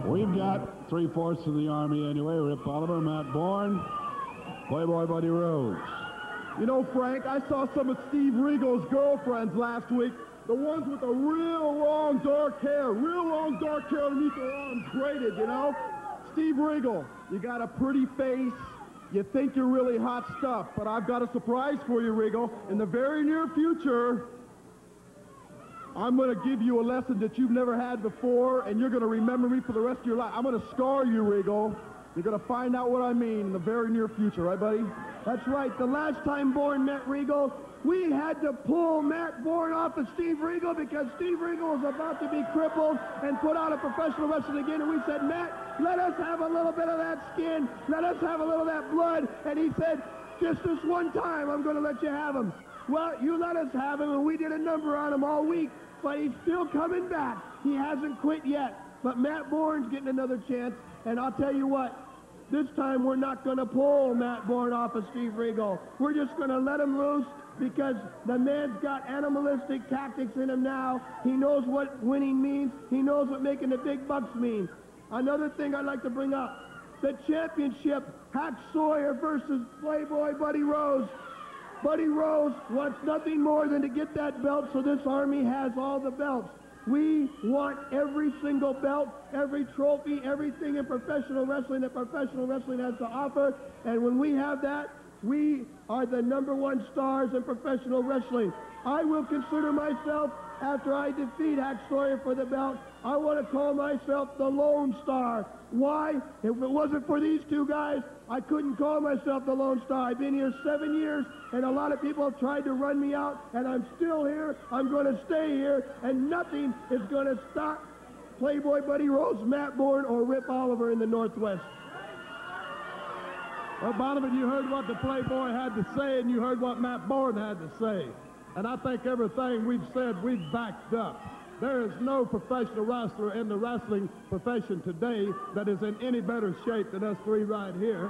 We've got three-fourths of the Army anyway. Rip Oliver, Matt Bourne, Playboy Buddy Rose. You know, Frank, I saw some of Steve Regal's girlfriends last week. The ones with the real long dark hair underneath their arms braided, you know? Steve Regal, you got a pretty face. You think you're really hot stuff, but I've got a surprise for you, Regal. In the very near future, I'm going to give you a lesson that you've never had before, and you're going to remember me for the rest of your life. I'm going to scar you, Regal. You're going to find out what I mean in the very near future, right, buddy? That's right. The last time Bourne met Regal, we had to pull Matt Bourne off of Steve Regal because Steve Regal was about to be crippled and put out of professional wrestling again. And we said, Matt, let us have a little bit of that skin. Let us have a little of that blood. And he said, just this one time, I'm going to let you have him. Well, you let us have him, and we did a number on him all week. But he's still coming back. He hasn't quit yet. But Matt Bourne's getting another chance. And I'll tell you what, this time we're not going to pull Matt Bourne off of Steve Regal. We're just going to let him loose because the man's got animalistic tactics in him now. He knows what winning means. He knows what making the big bucks mean. Another thing I'd like to bring up, the championship, Hack Sawyer versus Playboy Buddy Rose. Buddy Rose wants nothing more than to get that belt so this Army has all the belts. We want every single belt, every trophy, everything in professional wrestling that professional wrestling has to offer. And when we have that, we are the #1 stars in professional wrestling. I will consider myself, after I defeat Hack Sawyer for the belt, I want to call myself the Lone Star. Why? If it wasn't for these two guys, I couldn't call myself the Lone Star. I've been here 7 years, and a lot of people have tried to run me out, and I'm still here. I'm going to stay here, and nothing is going to stop Playboy Buddy Rose, Matt Bourne, or Rip Oliver in the Northwest. Well, Donovan, you heard what the Playboy had to say, and you heard what Matt Bourne had to say. And I think everything we've said, we've backed up. There is no professional wrestler in the wrestling profession today that is in any better shape than us three right here.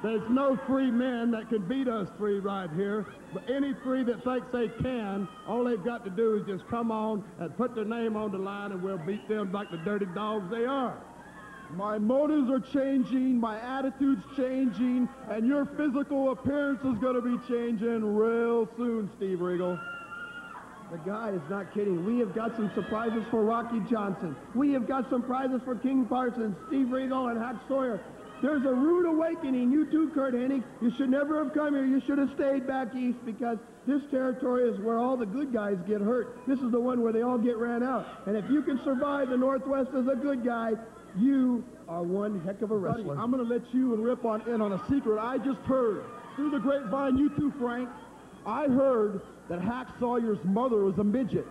There's no three men that can beat us three right here. But any three that thinks they can, all they've got to do is just come on and put their name on the line, and we'll beat them like the dirty dogs they are. My motives are changing, my attitude's changing, and your physical appearance is going to be changing real soon, Steve Regal. The guy is not kidding. We have got some surprises for Rocky Johnson. We have got some prizes for King Parsons, Steve Regal, and Hack Sawyer. There's a rude awakening. You too, Curt Hennig. You should never have come here. You should have stayed back east because this territory is where all the good guys get hurt. This is the one where they all get ran out. And if you can survive the Northwest as a good guy, you are one heck of a wrestler. Buddy, I'm going to let you and Rip in on a secret I just heard. Through the grapevine, you too, Frank. I heard that Hack Sawyer's mother was a midget.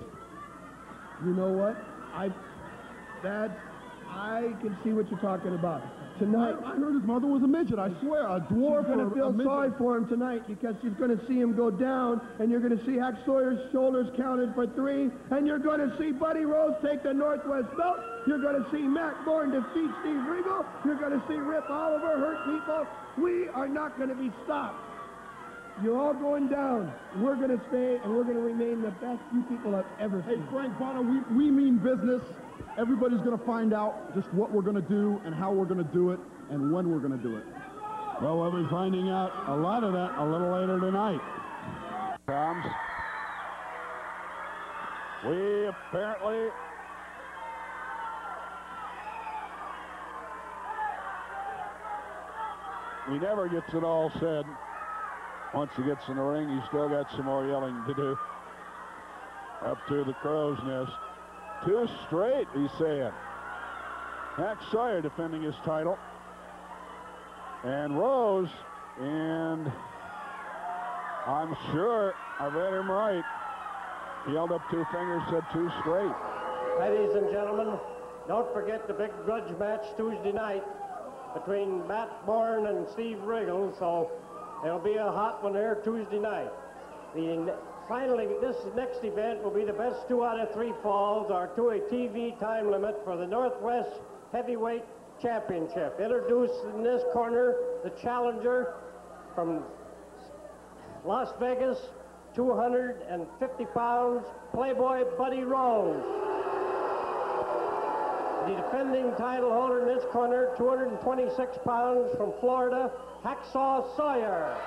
You know what? I can see what you're talking about. Tonight, I heard his mother was a midget. I swear, a dwarf. You're going to feel sorry for him tonight because she's going to see him go down, and you're going to see Hack Sawyer's shoulders counted for 3, and you're going to see Buddy Rose take the Northwest belt. You're going to see Matt Bourne defeat Steve Regal. You're going to see Rip Oliver hurt people. We are not going to be stopped. You're all going down. We're going to stay, and we're going to remain the best you people have ever seen. Hey, Frank Bonner, we mean business. Everybody's going to find out just what we're going to do and how we're going to do it and when we're going to do it. Well, we'll be finding out a lot of that a little later tonight. Comes. We apparently... He never gets it all said. Once he gets in the ring, he's still got some more yelling to do. Up to the crow's nest. 2 straight, he's saying. Hack Sawyer defending his title. And Rose, and I'm sure I read him right. He held up 2 fingers, said 2 straight. Ladies and gentlemen, don't forget the big grudge match Tuesday night between Matt Bourne and Steve Regal, so there'll be a hot one there Tuesday night. Finally, this next event will be the best 2 out of 3 falls or to a TV time limit for the Northwest Heavyweight Championship. Introduced in this corner, the challenger from Las Vegas, 250 pounds, Playboy Buddy Rose. the defending title holder in this corner, 226 pounds from Florida, Hacksaw Sawyer.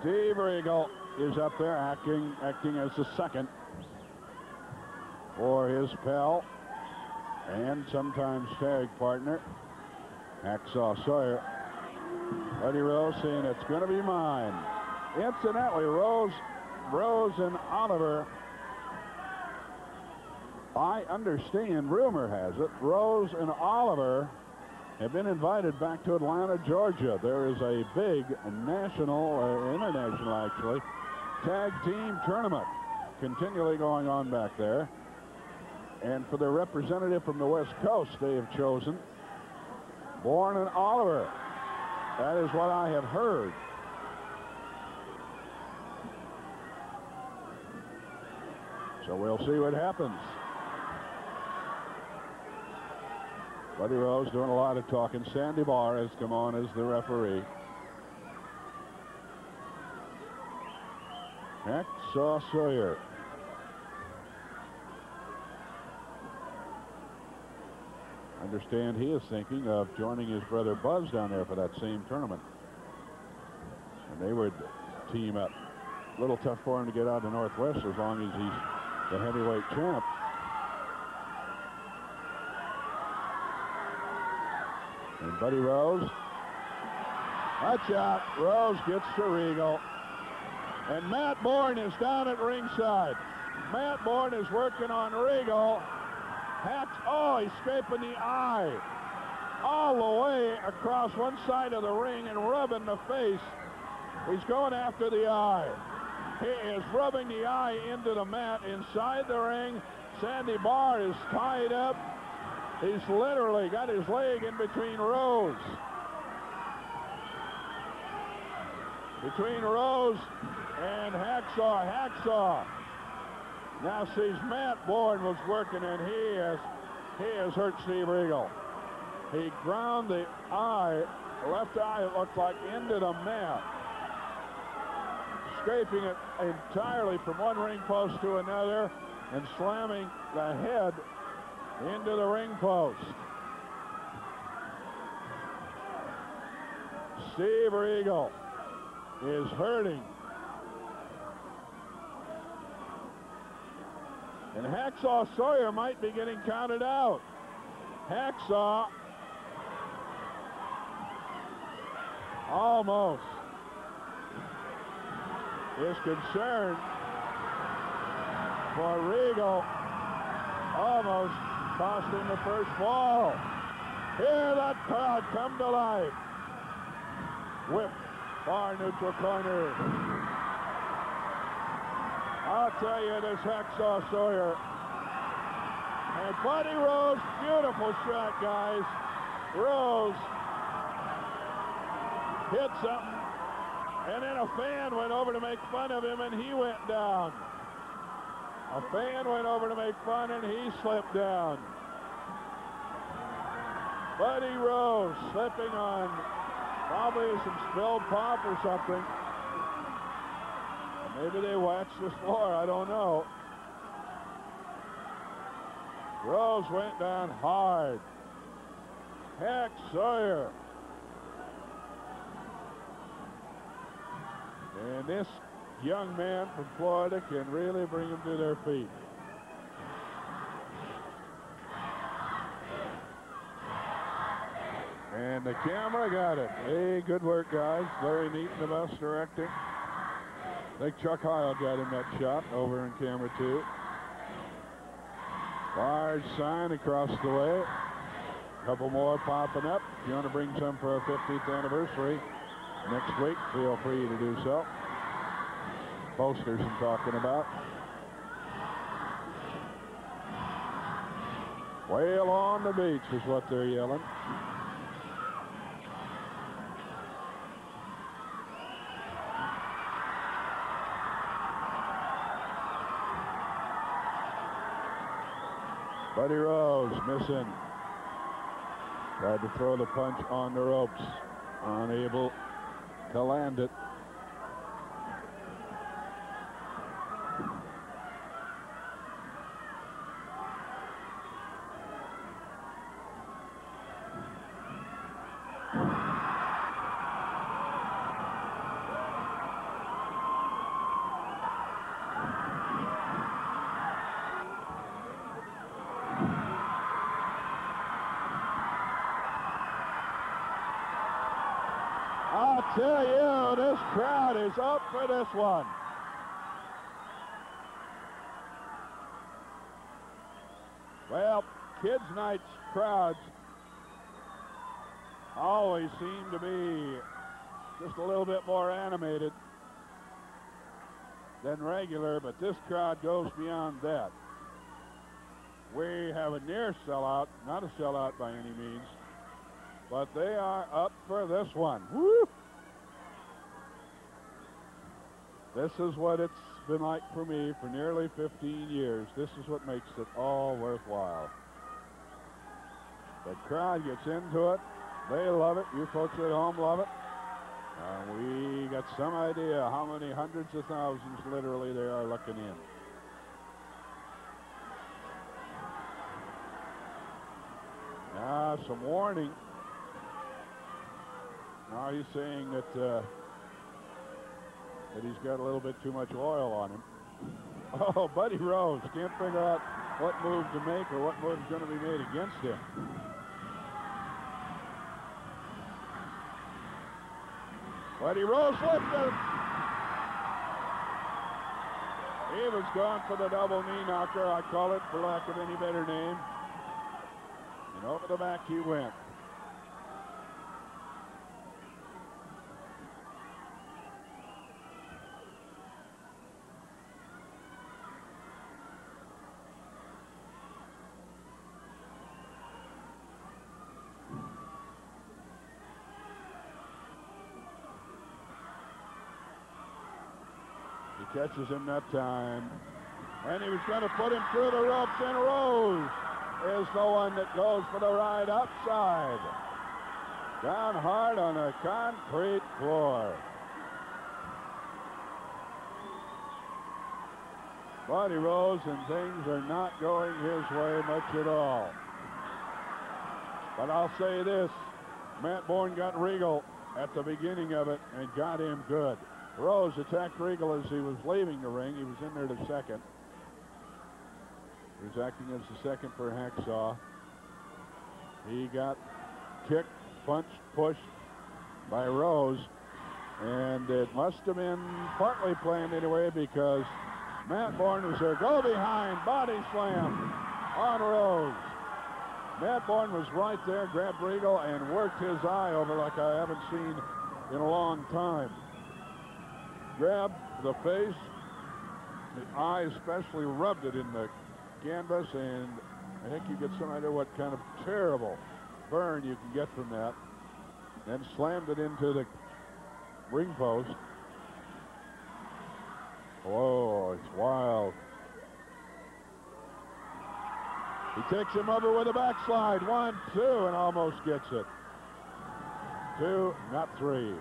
Steve Regal is up there acting as the second for his pal and sometimes tag partner, Hacksaw Sawyer. Buddy Rose saying, it's going to be mine. Incidentally, Rose and Oliver, I understand, rumor has it, Rose and Oliver have been invited back to Atlanta, Georgia. There is a big national, international actually, tag team tournament continually going on back there. And for their representative from the West Coast, they have chosen Bourne and Oliver. That is what I have heard. So we'll see what happens. Buddy Rose doing a lot of talking. Sandy Barr has come on as the referee. Hacksaw Sawyer. Understand he is thinking of joining his brother Buzz down there for that same tournament. And they would team up. A little tough for him to get out of the Northwest as long as he's the heavyweight champ. And Buddy Rose. Watch out. Rose gets to Regal. And Matt Bourne is down at ringside. Matt Bourne is working on Regal. Oh, he's scraping the eye all the way across one side of the ring and rubbing the face. He's going after the eye. He is rubbing the eye into the mat inside the ring. Sandy Barr is tied up. He's literally got his leg in between Rose. Between Rose and Hacksaw. Hacksaw now sees Matt Bourne was working, and he has hurt Steve Regal. He ground the eye, left eye, it looked like, into the mat, scraping it entirely from one ring post to another and slamming the head into the ring post. Steve Regal is hurting. And Hacksaw Sawyer might be getting counted out. Hacksaw almost is concerned for Regal. Almost cost him the first fall. Hear that crowd come to life. Whip, far neutral corner. I'll tell you, this Hacksaw Sawyer. And Buddy Rose, beautiful shot, guys. Rose hit something, and then a fan went over to make fun of him, and he went down. A fan went over to make fun, and he slipped down. Buddy Rose slipping on probably some spilled pop or something. Maybe they waxed the floor, I don't know. Rose went down hard. Hack Sawyer. And this young man from Florida can really bring them to their feet. And the camera got it. Hey, good work, guys. Very neat in the bus directing. I think Chuck Heil got him that shot over in camera 2. Large sign across the way. A couple more popping up. If you want to bring some for our 50th anniversary next week, feel free to do so. Posters I'm talking about. Whale on the beach is what they're yelling. Buddy Rose missing. Tried to throw the punch on the ropes. Unable to land it. tell you, this crowd is up for this one. Well, kids' nights crowds always seem to be just a little bit more animated than regular, but this crowd goes beyond that. We have a near sellout, not a sellout by any means, but they are up for this one. Woo! This is what it's been like for me for nearly 15 years. This is what makes it all worthwhile. The crowd gets into it. They love it. You folks at home love it. We got some idea how many hundreds of thousands literally they are looking in. Now, some warning. Now he's saying that he's got a little bit too much oil on him. Oh, Buddy Rose can't figure out what move to make or what move is going to be made against him. Buddy Rose lifted. He was going for the double knee knocker, I call it, for lack of any better name. And over the back he went. Catches him that time. And he was going to put him through the ropes, and Rose is the one that goes for the ride outside. Down hard on the concrete floor. Buddy Rose, and things are not going his way much at all. But I'll say this, Matt Bourne got Regal at the beginning of it and got him good. Rose attacked Regal as he was leaving the ring. He was in there the second. He was acting as the second for Hacksaw. He got kicked, punched, pushed by Rose. And it must have been partly planned anyway, because Matt Bourne was there. Go behind, body slam on Rose. Matt Bourne was right there, grabbed Regal and worked his eye over like I haven't seen in a long time. Grabbed the face, the eye especially, rubbed it in the canvas, and I think you get some idea what kind of terrible burn you can get from that. Then slammed it into the ring post. Whoa, it's wild. He takes him over with a backslide. 1, 2, and almost gets it. 2, not 3.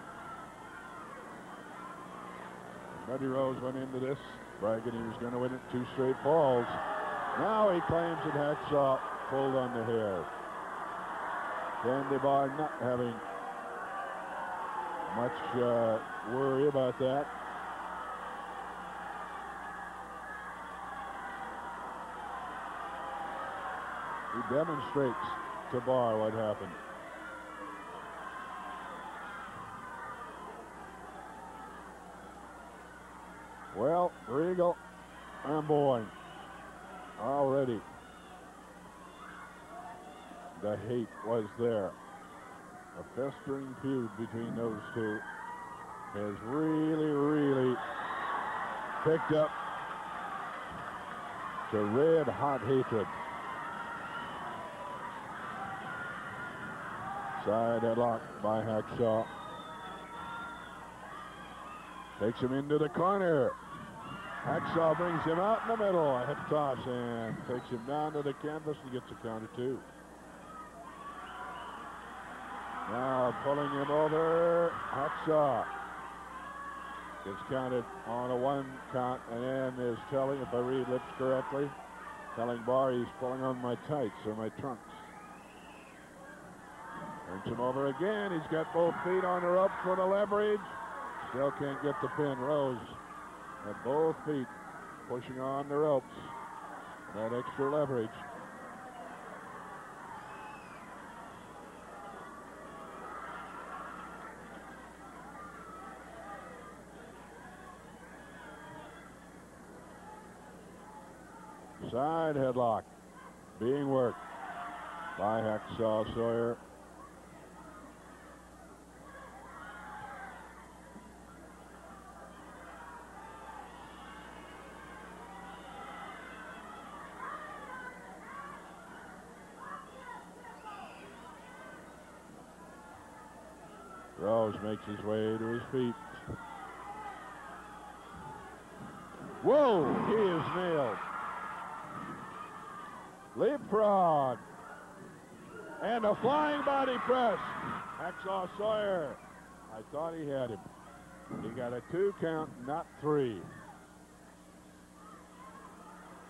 Buddy Rose went into this bragging he was going to win it 2 straight falls. Now he claims that Hacksaw pulled on the hair. Candy Bar not having much worry about that. He demonstrates to Bar what happened. Well, Regal and Bourne already. The hate was there. A festering feud between those two has really picked up to red hot hatred. Side headlock by Hacksaw. Takes him into the corner. Hacksaw brings him out in the middle. A hip toss and takes him down to the canvas and gets a counter 2. Now pulling him over. Hacksaw gets counted on a 1 count, and then is telling, if I read lips correctly, telling Bar he's pulling on my tights or my trunks. Turns him over again. He's got both feet on the rope for the leverage. Still can't get the pin. Rose at both feet pushing on the ropes. That extra leverage. Side headlock being worked by Hacksaw Sawyer. Rose makes his way to his feet. Whoa, he is nailed. Leapfrog. And a flying body press. Hacksaw Sawyer. I thought he had him. He got a 2 count, not 3.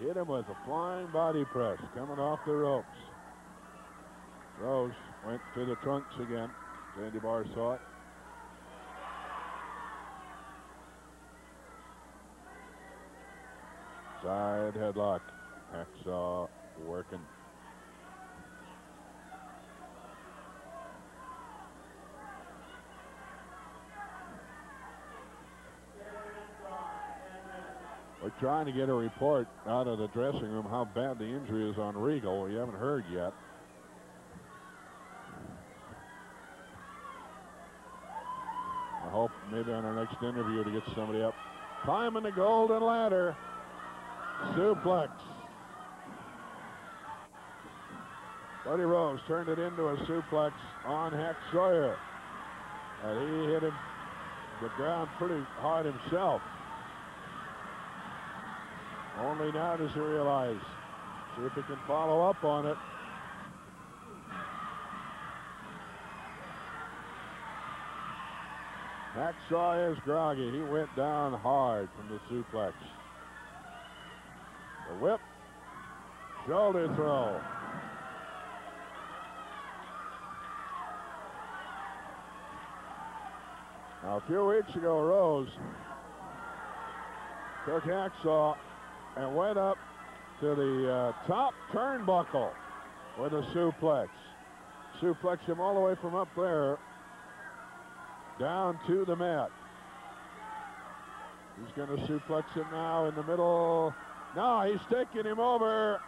Hit him with a flying body press coming off the ropes. Rose went to the trunks again. Sandy Barr saw it. Side headlock. Hacksaw working. We're trying to get a report out of the dressing room how bad the injury is on Regal. We haven't heard yet. I hope maybe on our next interview to get somebody up. Climbing the golden ladder. Suplex. Buddy Rose turned it into a suplex on Hack Sawyer. And he hit him the ground pretty hard himself. Only now does he realize. See if he can follow up on it. Hacksaw is groggy. He went down hard from the suplex. The whip. Shoulder throw. Now, a few weeks ago, Rose took Hacksaw and went up to the top turnbuckle with a suplex. Suplexed him all the way from up there down to the mat. He's going to suplex him now in the middle. No, he's taking him over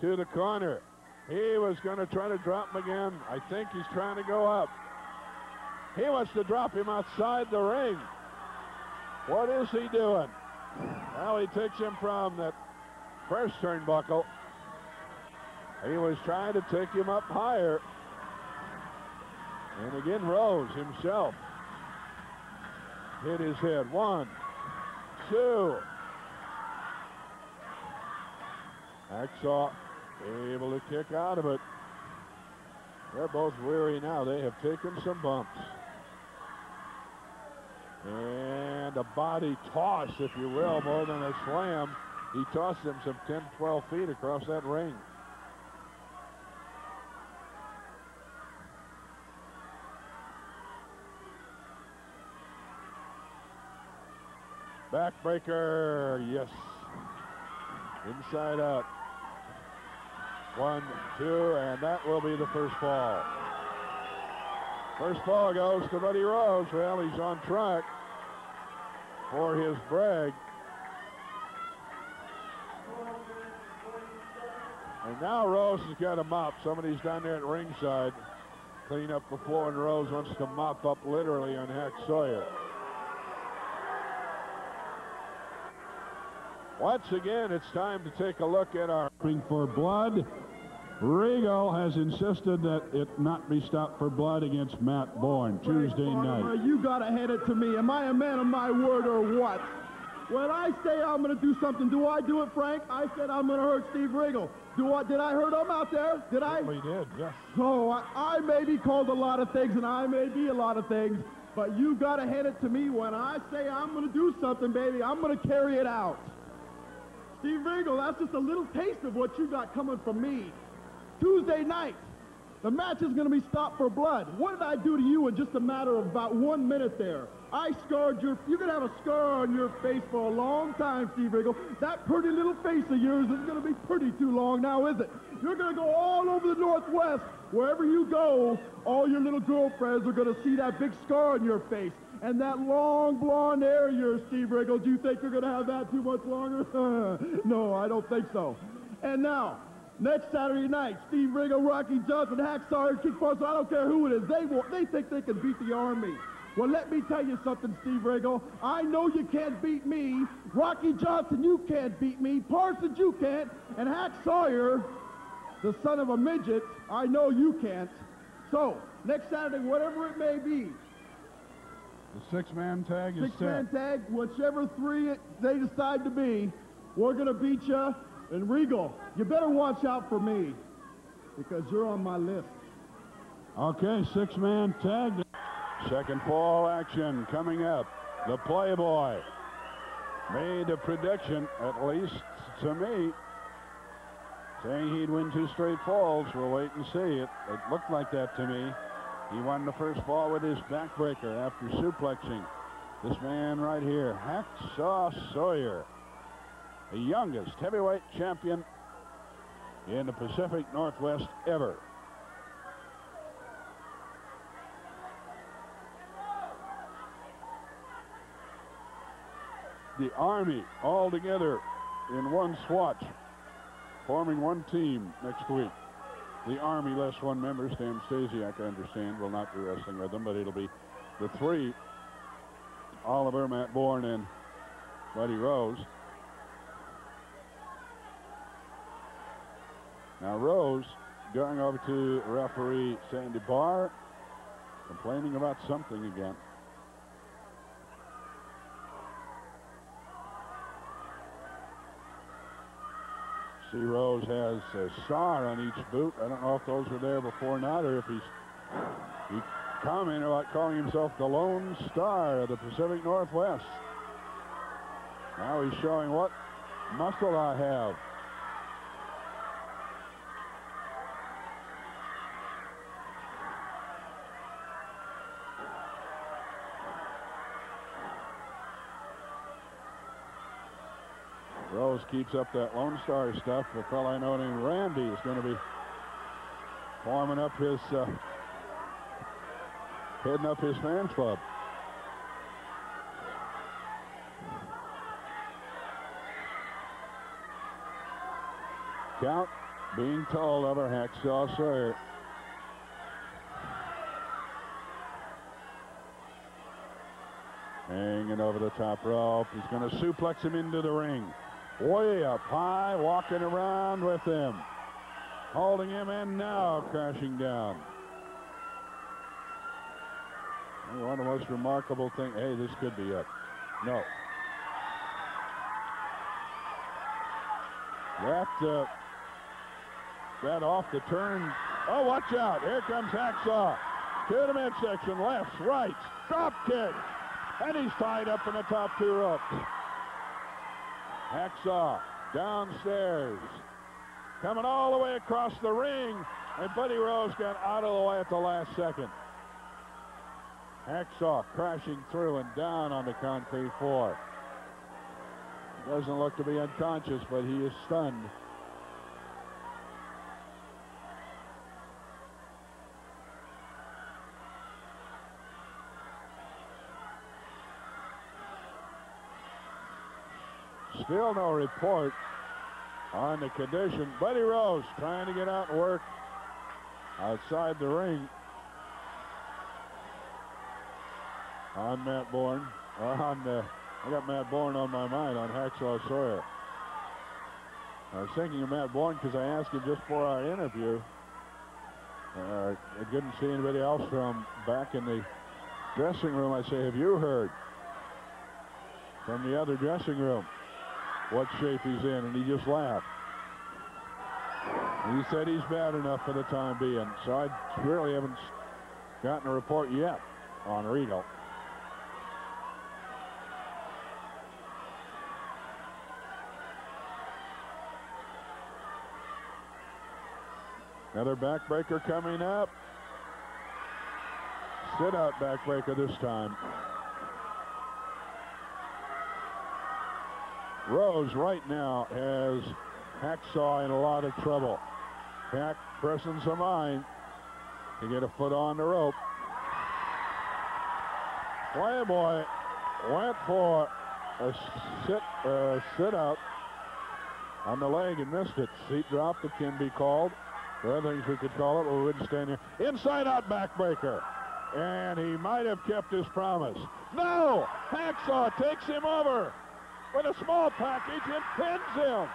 to the corner. He was going to try to drop him again. I think he's trying to go up. He wants to drop him outside the ring. What is he doing? Well, he takes him from that first turnbuckle. He was trying to take him up higher. And again, Rose himself hit his head. 1, 2. Hacksaw able to kick out of it. They're both weary now. They have taken some bumps. And a body toss, if you will, more than a slam. He tossed him some 10, 12 feet across that ring. Backbreaker, yes. Inside out. 1, 2, and that will be the first fall. First fall goes to Buddy Rose. Well, he's on track for his brag. And now Rose has got a mop. Somebody's down there at ringside. Clean up the floor, and Rose wants to mop up literally on Hack Sawyer. Once again, it's time to take a look at our ring for blood. Regal has insisted that it not be stopped for blood against Matt Bourne Tuesday night. You gotta hand it to me. Am I a man of my word or what? When I say I'm gonna do something, do I do it, Frank? I said I'm gonna hurt Steve Regal. Did I hurt him out there? Did I? We did, yes. So I may be called a lot of things, and I may be a lot of things, but you gotta hand it to me. When I say I'm gonna do something, baby, I'm gonna carry it out. Steve Regal, that's just a little taste of what you got coming from me. Tuesday night, the match is going to be stopped for blood. What did I do to you in just a matter of about 1 minute there? I scarred you're going to have a scar on your face for a long time, Steve Regal. That pretty little face of yours is going to be pretty too long now, is it? You're going to go all over the Northwest. Wherever you go, all your little girlfriends are going to see that big scar on your face. And that long blonde hair of yours, Steve Riggle, do you think you're going to have that too much longer? No, I don't think so. And now, next Saturday night, Steve Riggle, Rocky Johnson, Hacksaw, and Kick Parson, I don't care who it is, they think they can beat the Army. Well, let me tell you something, Steve Riggle. I know you can't beat me. Rocky Johnson, you can't beat me. Parsons, you can't. And Hack Sawyer, the son of a midget, I know you can't. So, next Saturday, whatever it may be, The six-man tag is set. six-man tag, whichever three they decide to be, we're going to beat you. And Regal, you better watch out for me because you're on my list. Okay, six-man tag. Second fall action coming up. The Playboy made a prediction, at least to me, saying he'd win 2 straight falls. We'll wait and see. It looked like that to me. He won the first fall with his backbreaker after suplexing this man right here, Hacksaw Sawyer, the youngest heavyweight champion in the Pacific Northwest ever. The Army all together in one swatch, forming one team next week. The Army less one member, Stan Stasiak, I understand, will not be wrestling with them, but it'll be the 3, Oliver, Matt Bourne, and Buddy Rose. Now Rose going over to referee Sandy Barr, complaining about something again. See, Rose has a star on each boot. I don't know if those were there before or not, or if he commented about calling himself the Lone Star of the Pacific Northwest. Now he's showing what muscle I have. Rose keeps up that Lone Star stuff. A fellow I know named Randy is going to be forming up his, heading up his fans club. Count being told over Hacksaw Sawyer. Hanging over the top rope. He's going to suplex him into the ring. Way up high, walking around with him. Holding him and now crashing down. One of the most remarkable things. Hey, this could be it. No. That off the turn. Oh, watch out. Here comes Hacksaw. To the midsection. Left, right. Drop kick. And he's tied up in the top 2 ropes. Hacksaw downstairs. Coming all the way across the ring. And Buddy Rose got out of the way at the last second. Hacksaw crashing through and down on the concrete floor. Doesn't look to be unconscious, but he is stunned. Still no report on the condition. Buddy Rose trying to get out and work outside the ring on Matt Bourne. I got Matt Bourne on my mind on Hacksaw Sawyer. I was thinking of Matt Bourne because I asked him just for our interview. I didn't see anybody else from back in the dressing room. I say, have you heard from the other dressing room what shape he's in? And he just laughed. And he said he's bad enough for the time being. So I really haven't gotten a report yet on Regal. Another backbreaker coming up. Sit-out backbreaker this time. Rose right now has Hacksaw in a lot of trouble. Hack pressing some mind to get a foot on the rope. Playboy went for a sit out on the leg and missed it. Seat drop, it can be called. There are other things we could call it, but we wouldn't stand here. Inside out backbreaker. And he might have kept his promise. No! Hacksaw takes him over with a small package and pins him.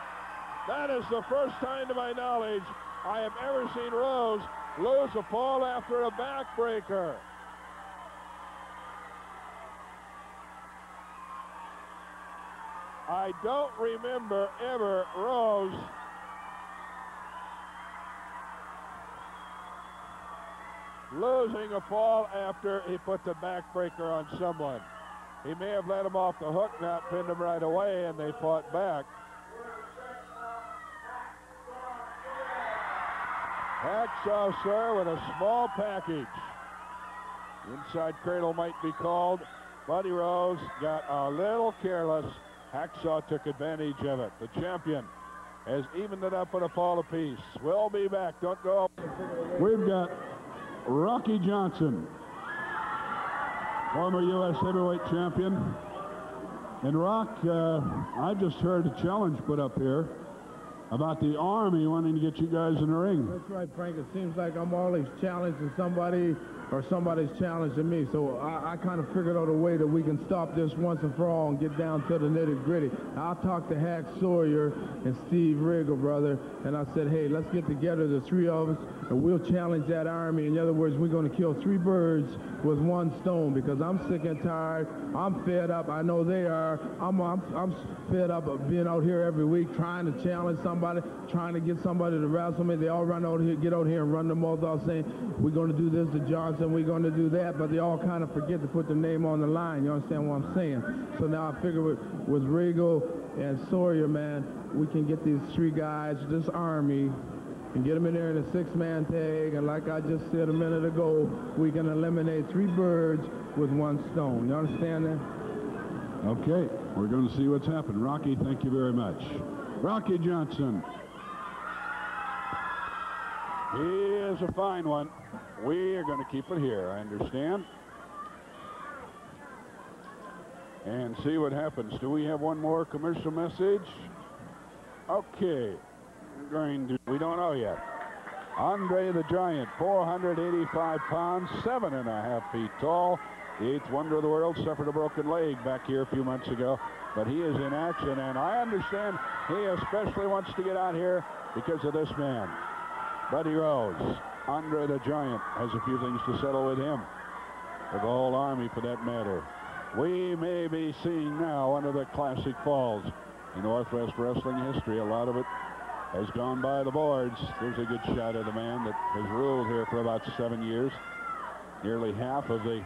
That is the first time to my knowledge I have ever seen Rose lose a fall after a backbreaker. I don't remember ever Rose losing a fall after he put the backbreaker on someone. He may have let him off the hook, not pinned him right away, and they fought back. Hacksaw, sir, with a small package. Inside cradle might be called. Buddy Rose got a little careless. Hacksaw took advantage of it. The champion has evened it up at a fall apiece. We'll be back. Don't go. We've got Rocky Johnson, former U.S. heavyweight champion. And Rock, I just heard a challenge put up here about the Army wanting to get you guys in the ring. That's right, Frank. It seems like I'm always challenging somebody or somebody's challenging me. So I kind of figured out a way that we can stop this once and for all and get down to the nitty-gritty. I'll talk to Hack Sawyer and Steve Riggle, brother, and I said, hey, let's get together, the three of us, and we'll challenge that Army. In other words, we're going to kill 3 birds with 1 stone, because I'm sick and tired. I'm fed up. I know they are. I'm fed up of being out here every week trying to challenge somebody, trying to get somebody to wrestle me. They all run out here, get out here and run their mouth out saying, we're going to do this to Johnson, we're going to do that, but they all kind of forget to put the name on the line. You understand what I'm saying? So now I figure with Riggle and Sawyer, man, we can get these 3 guys, this Army, and get them in there in a 6-man tag, and like I just said a minute ago, we can eliminate 3 birds with 1 stone. You understand that? Okay, we're going to see what's happened. Rocky, thank you very much. Rocky Johnson. He is a fine one. We are going to keep it here, I understand. And see what happens. Do we have one more commercial message? Okay. We don't know yet. Andre the Giant, 485 pounds, 7.5 feet tall. The 8th wonder of the world, suffered a broken leg back here a few months ago. But he is in action, and I understand he especially wants to get out here because of this man, Buddy Rose. Andre the Giant has a few things to settle with him, with the whole Army for that matter. We may be seeing now one of the classic falls in Northwest wrestling history. A lot of it has gone by the boards. There's a good shot of the man that has ruled here for about 7 years. Nearly half of the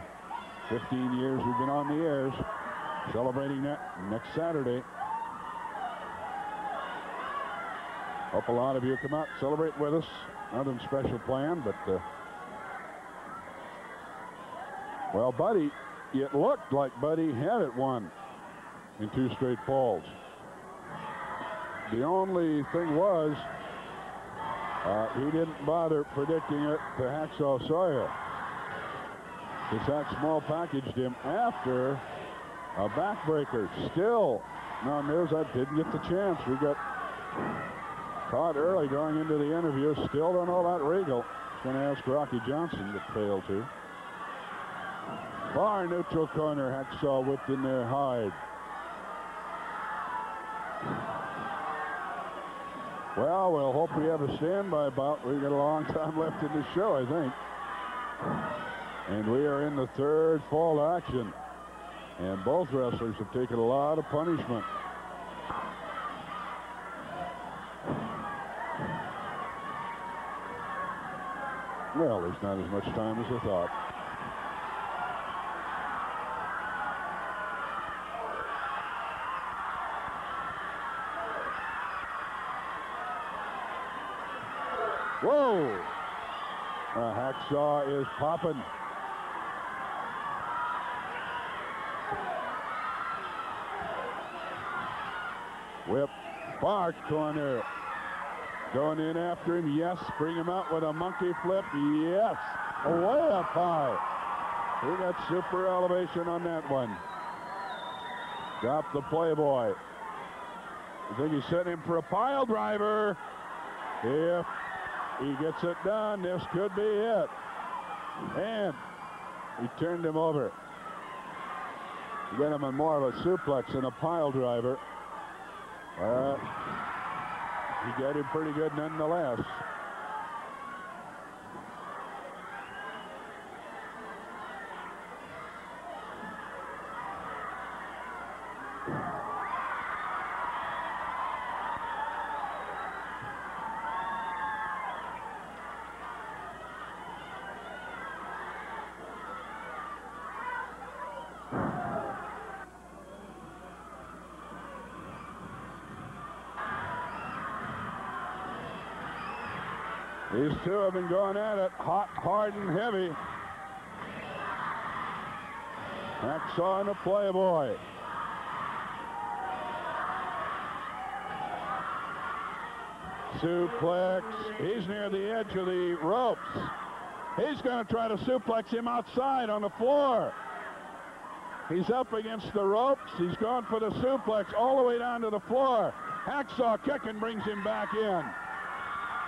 15 years we've been on the airs. Celebrating that next Saturday. Hope a lot of you come out, celebrate with us. Nothing special planned, but well, Buddy, it looked like Buddy had it won in 2 straight falls. The only thing was he didn't bother predicting it to Hacksaw Sawyer. This Hack small packaged him after a backbreaker. Still no news. I didn't get the chance. We got caught early going into the interview. Still don't know about Riggle. Going to ask Rocky Johnson, but failed to. Far neutral corner. Hacksaw whipped in there hard. Well, we'll hope we have a standby bout. We've got a long time left in the show, I think. And we are in the 3rd fall action. And both wrestlers have taken a lot of punishment. Well, there's not as much time as I thought. Whoa! Hacksaw is popping. Whip, Spark corner. Going in after him, yes. Bring him out with a monkey flip, yes. Way up high. He got super elevation on that one. Dropped the Playboy. I think he's setting him for a pile driver. If he gets it done, this could be it. And he turned him over. He got him on more of a suplex than a pile driver. But he got him pretty good nonetheless. These two have been going at it, hot, hard, and heavy. Hacksaw and the Playboy. Suplex. He's near the edge of the ropes. He's going to try to suplex him outside on the floor. He's up against the ropes. He's going for the suplex all the way down to the floor. Hacksaw kicking brings him back in.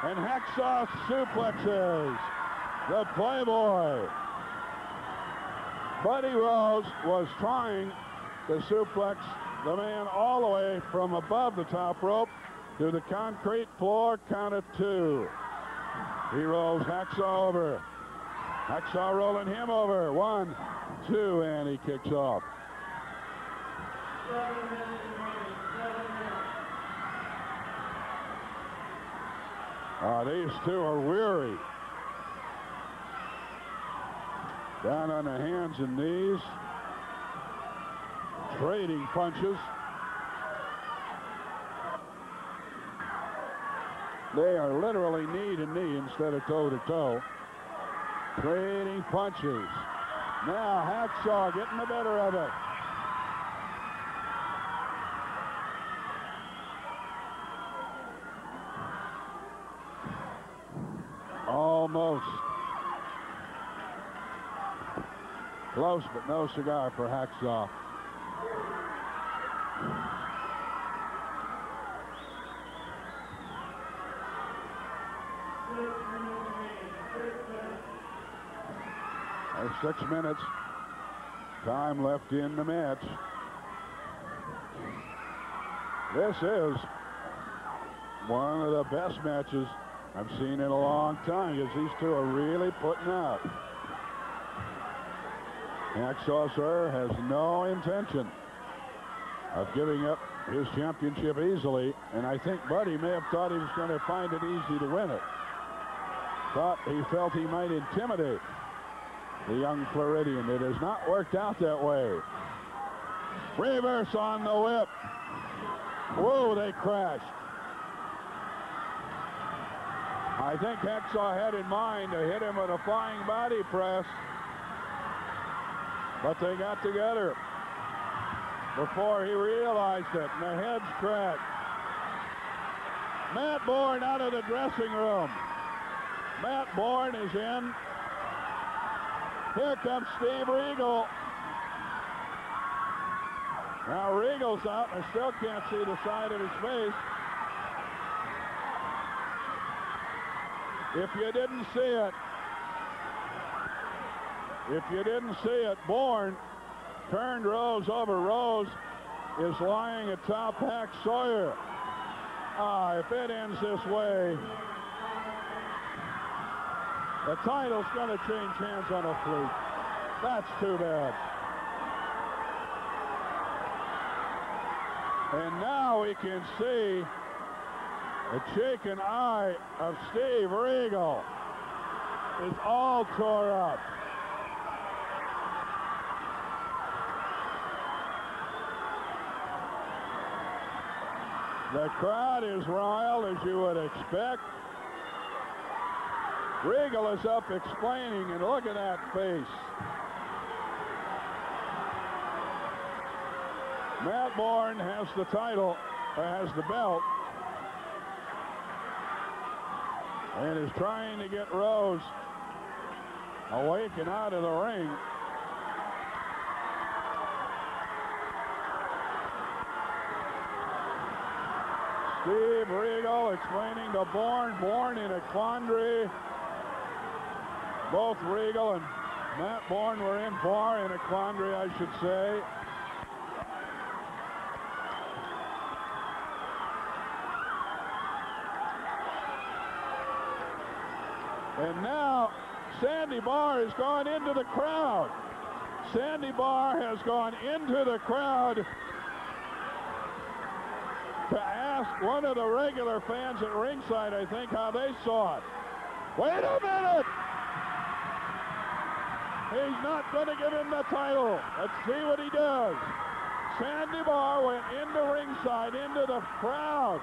And Hacksaw suplexes the Playboy. Buddy Rose was trying to suplex the man all the way from above the top rope to the concrete floor, count of 2. He rolls Hacksaw over. Hacksaw rolling him over. 1, 2, and he kicks off. These two are weary. Down on the hands and knees. Trading punches. They are literally knee to knee instead of toe to toe. Trading punches. Now Hacksaw getting the better of it. Almost. Close, but no cigar for Hacksaw. There's 6 minutes. Time left in the match. This is one of the best matches I've seen in a long time, because these two are really putting out. Hacksaw, sir, has no intention of giving up his championship easily, and I think Buddy may have thought he was going to find it easy to win it. He felt he might intimidate the young Floridian. It has not worked out that way. Reverse on the whip. Whoa, they crashed. I think Hacksaw had in mind to hit him with a flying body press, but they got together before he realized it, and the heads cracked. Matt Bourne out of the dressing room. Matt Bourne is in. Here comes Steve Regal. Now Regal's out. I still can't see the side of his face. If you didn't see it, Bourne turned Rose over. Rose is lying atop Hack Sawyer. If it ends this way, the title's going to change hands on a fluke. That's too bad. And now we can see the shaken eye of Steve Regal is all tore up. The crowd is riled, as you would expect. Regal is up explaining, and look at that face. Matt Bourne has the title, has the belt, and is trying to get Rose awake and out of the ring. Steve Regal explaining to Bourne in a quandary. Both Regal and Matt Bourne were in a quandary, I should say. And now Sandy Barr has gone into the crowd. Sandy Barr has gone into the crowd to ask one of the regular fans at ringside, I think, how they saw it. Wait a minute! He's not going to give him the title. Let's see what he does. Sandy Barr went into ringside, into the crowd.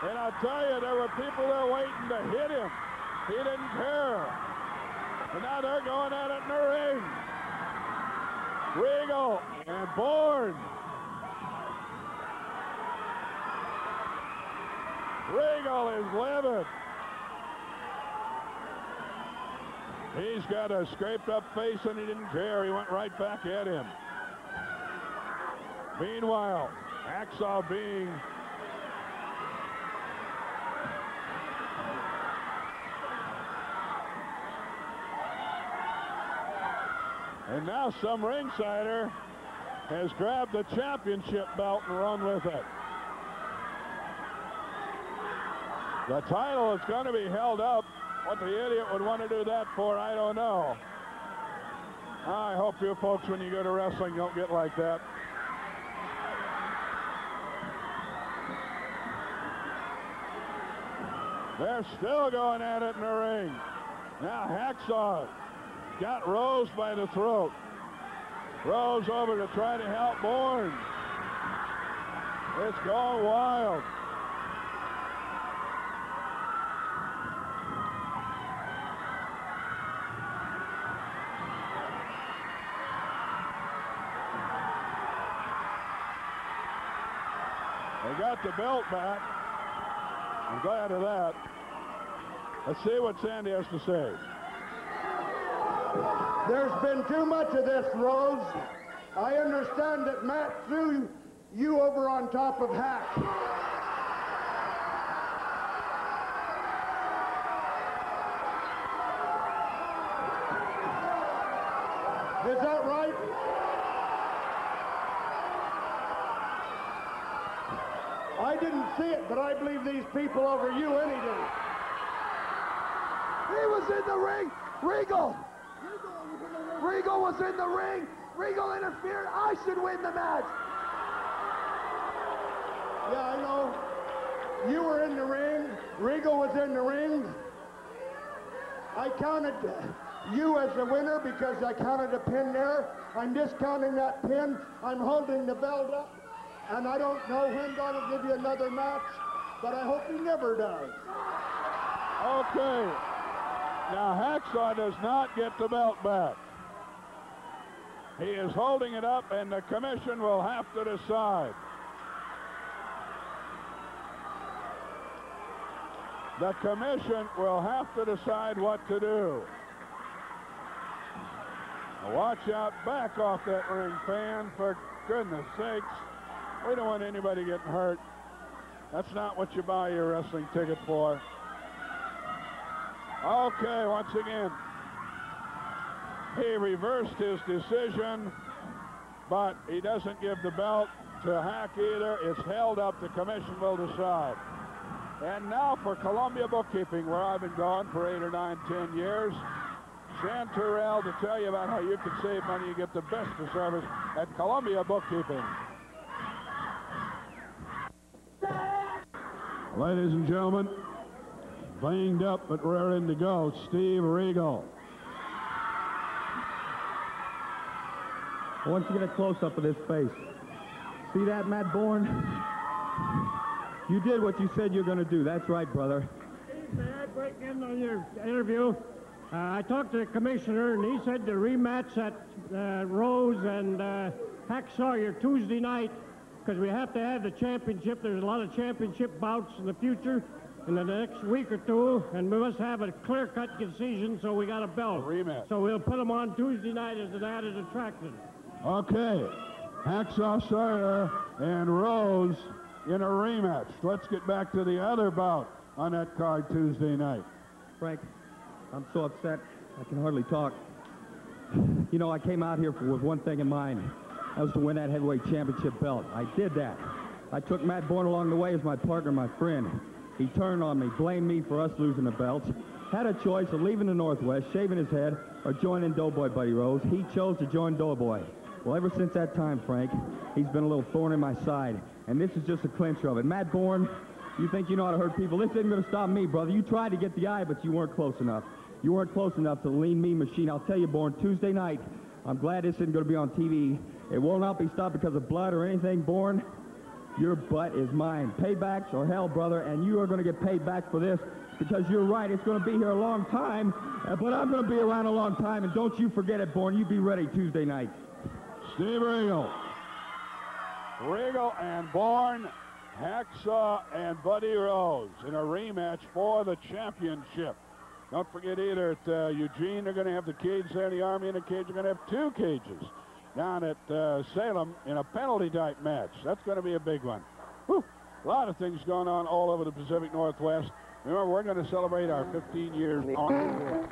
And I'll tell you, there were people there waiting to hit him. He didn't care. And now they're going at it in the ring. Regal and Bourne. Regal is livid. He's got a scraped up face and he didn't care. He went right back at him. Meanwhile, Hacksaw being and now some ringsider has grabbed the championship belt and run with it. The title is going to be held up. What the idiot would want to do that for, I don't know. I hope you folks, when you go to wrestling, don't get like that. They're still going at it in the ring. Now Hacksaw got Rose by the throat. Rose over to try to help Bourne. It's going wild. They got the belt back. I'm glad of that. Let's see what Sandy has to say. There's been too much of this, Rose. I understand that Matt threw you over on top of Hack. Is that right? I didn't see it, but I believe these people over you any day. He was in the ring. Regal was in the ring. Regal interfered. I should win the match. Yeah, I know. You were in the ring. Regal was in the ring. I counted you as the winner because I counted a pin there. I'm discounting that pin. I'm holding the belt up. And I don't know when God will give you another match, but I hope he never does. Okay. Now Hacksaw does not get the belt back. He is holding it up, and the commission will have to decide. The commission will have to decide what to do. Now watch out, back off that ring, fan, for goodness sakes. We don't want anybody getting hurt. That's not what you buy your wrestling ticket for. Okay, once again, he reversed his decision, but he doesn't give the belt to Hack either. It's held up. The commission will decide. And now for Columbia Bookkeeping, where I've been gone for 8 or 9, 10 years. Shan Turrell to tell you about how you can save money and get the best of service at Columbia Bookkeeping. Ladies and gentlemen, banged up but raring to go, Steve Regal. I want you to get a close-up of his face. See that, Matt Bourne? You did what you said you're going to do. That's right, brother. I'd break in on your interview. I talked to the commissioner, and he said the rematch at Rose and Hacksaw your Tuesday night, because we have to have the championship. There's a lot of championship bouts in the future in the next week or two, and we must have a clear-cut decision, so we got a belt. Rematch. So we'll put them on Tuesday night as an added attraction. Okay, Hacksaw Sawyer and Rose in a rematch. Let's get back to the other bout on that card Tuesday night. Frank, I'm so upset I can hardly talk. You know, I came out here with one thing in mind. That was to win that heavyweight championship belt. I did that. I took Matt Bourne along the way as my partner, my friend. He turned on me, blamed me for us losing the belts. Had a choice of leaving the Northwest, shaving his head, or joining Doughboy Buddy Rose. He chose to join Doughboy. Well, ever since that time, Frank, he's been a little thorn in my side. And this is just a clincher of it. Matt Bourne, you think you know how to hurt people. This isn't going to stop me, brother. You tried to get the eye, but you weren't close enough. You weren't close enough to the lean, mean machine. I'll tell you, Bourne, Tuesday night, I'm glad this isn't going to be on TV. It will not be stopped because of blood or anything, Bourne. Your butt is mine. Paybacks or hell, brother, and you are going to get paid back for this because you're right. It's going to be here a long time, but I'm going to be around a long time, and don't you forget it, Bourne. You be ready Tuesday night. Steve Regal. Regal and Bourne, Hacksaw and Buddy Rose in a rematch for the championship. Don't forget either at Eugene, they're going to have the cage there, the Army in the cage. They're going to have 2 cages down at Salem in a penalty-type match. That's going to be a big one. Whew. A lot of things going on all over the Pacific Northwest. Remember, we're going to celebrate our 15 years on.